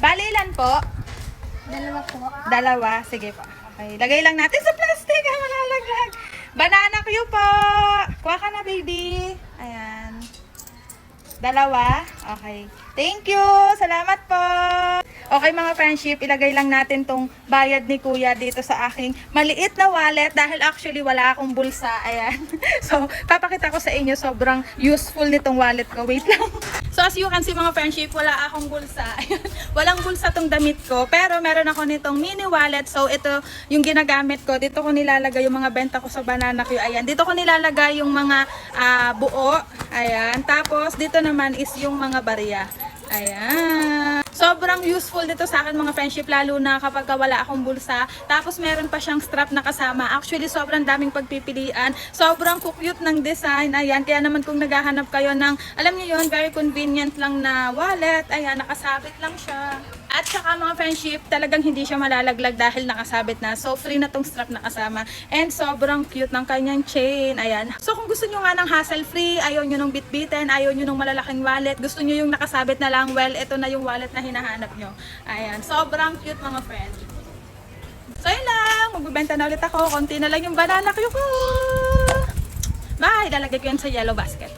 Bali, ilan po? Dalawa po. Dalawa. Sige po. Okay. Lagay lang natin sa plastic. Malalaglag. Banana Q po. Kuha ka na, baby. Ayan. Dalawa. Okay. Thank you. Salamat po. Okay mga friendship, ilagay lang natin tong bayad ni Kuya dito sa aking maliit na wallet dahil actually wala akong bulsa. Ayan. So, papakita ko sa inyo sobrang useful nitong wallet ko. Wait lang. So, as you can see mga friendship, wala akong bulsa. Ayan. Walang bulsa tong damit ko. Pero meron ako nitong mini wallet. So, ito yung ginagamit ko. Dito ko nilalagay yung mga benta ko sa Banana Q. Ayan. Dito ko nilalagay yung mga buo. Ayan. Tapos, dito naman is yung mga barya. Ayan. Sobrang useful dito sa akin mga friendship, lalo na kapag wala akong bulsa. Tapos meron pa siyang strap na kasama. Actually, sobrang daming pagpipilian. Sobrang cute ng design. Ayan. Kaya naman kung naghahanap kayo ng, alam niyo yun, very convenient lang na wallet. Ayan, nakasabit lang siya. At saka mga friendship, talagang hindi siya malalaglag dahil nakasabit na. So, free na tong strap na kasama. And sobrang cute ng kanyang chain. Ayan. So, kung gusto nyo nga ng hassle-free, ayaw nyo ng bitbitin, ayaw nyo ng malalaking wallet, gusto nyo yung nakasabit na lang, well, ito na yung wallet na hinahanap nyo. Ayan. Sobrang cute mga friend. So, yun lang. Magbibenta na ulit ako. Konti na lang yung Banana Q ko. Bye! Lalagay ko yan sa yellow basket.